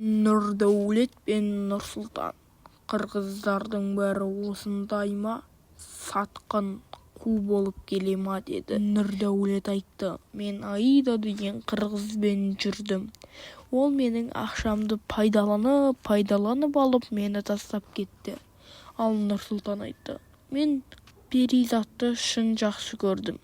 Нұрдәулет пен Нұрсұлтан. Қырғыздардың бәрі осындай ма? Сатқын қу болып келе ма деді. Нұрдәулет айтты, мен Аида деген қырғызбен жүрдім. Ол менің ақшамды пайдаланып алып, мені тастап кетті. Ал Нұрсұлтан айтты, мен Перизатты шын жақсы көрдім.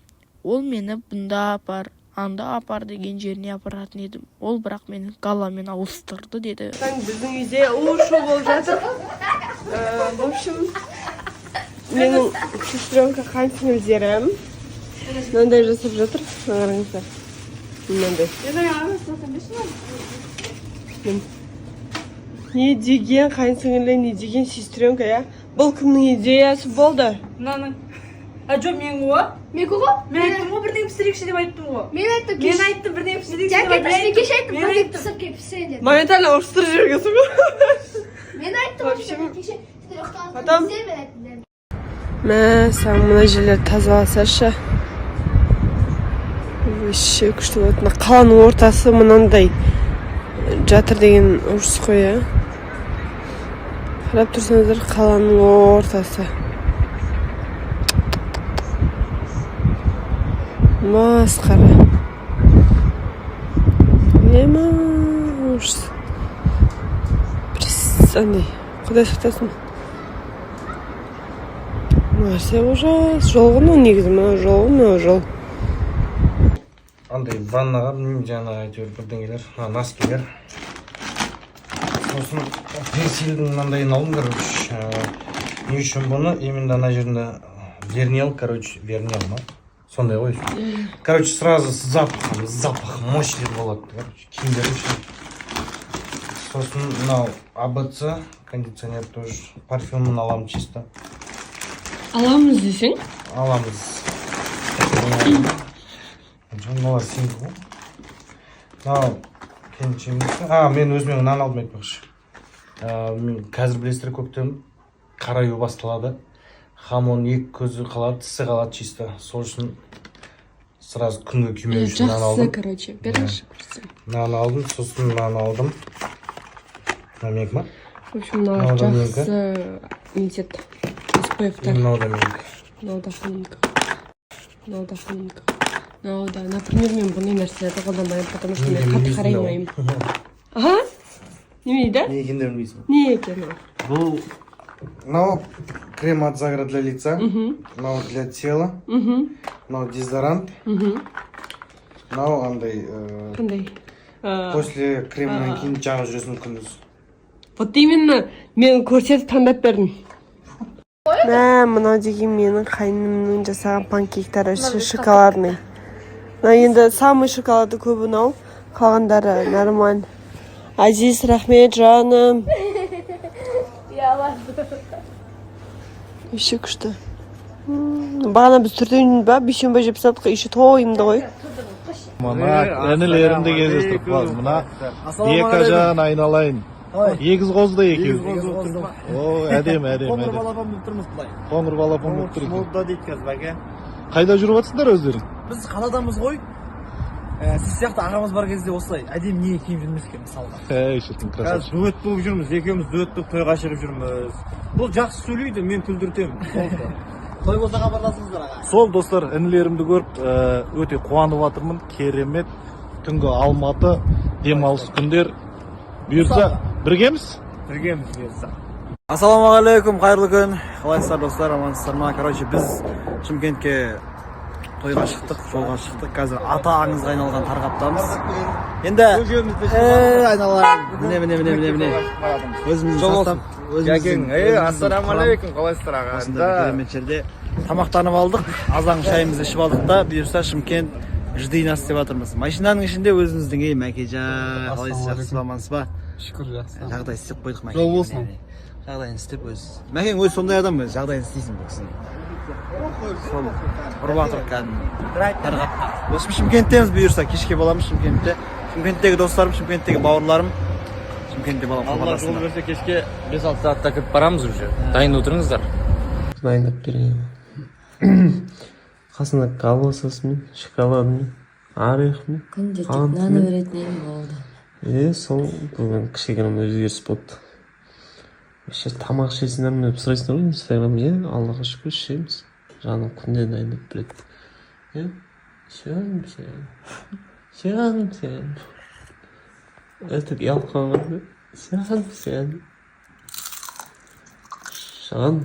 Ол мені бұнда апар, анда апар деген жеріне апаратын едім. Ол бірақ мені галамен ауыстырды деді. Біздің үйде шу болып жатыр. В общем, менің сестренка қайсын өздерім. Мынандай жасап жатыр. Қараңыздар. Мынандай. Не деген қайсыңылы, не деген сестренка, я? Бұл кімнің идеясы болды? Мынаның. Жоқ, мен ғой. Мен ғой? Мен айттым ғой, бірдеңе пісірейікші деп айттым ғой. Мен айттым, бірдеңе пісірейікші деп айттым. Кеш айттым, бірдеңе пісірейін дедім. Моментально ұрыстырып жібергенсің ғой. Мен айттым, кеше Потом сәң мына жерлер тазаласашы. Вообще күшті болады. Қаланың ортасы мынандай жатыр деген ұрыс қой, я. Қарап тұрсаңыздар, қаланың ортасы. Масқара. Ема ұрыс. Андай, құдай сақтасын. Нәрсе ужас. Жол ғой негізі, жол. Андай ваннаға жаңа әйтеуір бірдеңелер, носкилер. Сосын персилдің мынандайын алдым, короче. Не үшін бұны? Именно ана жерінде вернел, вернел ма? Сондай ғой. Короче, сразу запах мощный болады, короче, киімдер үшін. Сосын мынау АБЦ, кондиционер тоже, парфюмын аламын чисто. Аламыз десең? Аламыз. Мыналар сенгі ғой. Мынау кеншемдесі. Мен өзімен нан алдым айтпақшы. Қазір білесіздер көктем қараю басталады. Хамон екі көзі қалады, тісі қалады чисто. Сол үшін сразу күнгі күймеу үшін нан алдым. Жақсы, короче, беріңші көрсем. Нан алдым, сосын нан алдым. Намек ма? В общем, жақсы нетет. Мынау да менікі. Мынау да ханымка. Например, мен бұны нәрселерді қолданбаймын, потому что мен қатты қараймаймын. Аха? Неме дейді? Не екендерін білмейсің. Не екені? Бұл мынау крем от загара для лица, мынау для тела, мынау дезодорант, мынау андай Қандай? после кремнен кейін жағып жүресің күндіз. Вот именно мен көрсетіп таңдап бердім. Мынау деген менің қайнымның жасаған панкейктері шоколадный. Енді самый шоколады көп ұнау, қалғандары нормаль. Азиз, рахмет, жаным. Еще күшті. Бағана біз түрден ба, бейшенбай жеп садық, еще тойымды ғой. Мына әнілерімді кездестіріп қалды. Мына екі жан айналайын. Егіз қозды екеуі. Әдем. Қоңыр балапан болып тұрмыз бұлай. Қоңыр балапан болып тұр екен. Молда дейді қазір бәке. Қайда жүріп жатсыңдар өздерің? Біз қаладамыз ғой. Сіз сияқты ағамыз бар кезде осылай әдем не киім жүрмес екен мысалға. Шіркін, красавчик. Қазір дуэт болып жүрміз, екеуміз дуэт болып тойға шығып жүрміз. Бұл жақсы сөйлейді, мен күлдіртемін. Той болса хабарласыңыздар аға. Сол достар, інілерімді көріп өте қуанып жатырмын. Керемет. Түнгі Алматы демалыс күндер. Бұйырса біргеміз? Біргеміз бұйырса. Ассалаумағалейкум, қайырлы күн. Қалайсыздар достар, амансыздар ма? Короче, біз Шымкентке тойға шықтық, жолға шықтық. Қазір ата аңызға айналған Тарғаптамыз. Енді айналайын. Міне. Өзіміз састап, ассаламағалейкум, қалайсыздар аға? Осында керемет жерде тамақтанып алдық. Азан шайымызды ішіп алдық та, бұйырса Шымкент жди нас деп жатырмыз. Машинаның ішінде өзіңіздің Мәкежан, қалайсыз, жақсы амансыз ба? Шүкір жақсы. Жағдай істеп қойдық Мәкең. Жол болсын. Жағдайын істеп өз. Мәкең өзі сондай адам өз, жағдайын істейсің бұл кісінің. Сол ұрып жатыр кәдімгі. Осы Шымкенттеміз бұйырса, кешке боламыз Шымкентте. Шымкенттегі достарым, Шымкенттегі бауырларым. Шымкентте боламыз. Алла жол берсе кешке 5-6 саатта кіріп барамыз уже. Дайын отырыңыздар. Дайындап берейін. Қасына колбасасымен, шоколадымен, орехмен. Күнде тек нан өретін болды. Сол бүгін кішігірім өзгеріс болды. Вообще тамақ ішесіңдер ме деп сұрайсыңдар ғой инстаграмда. Иә, аллаға шүкір ішеміз. Жаным күнде дайындап береді. Иә, сен. Өтіп ұялып қалған ғой. Сен.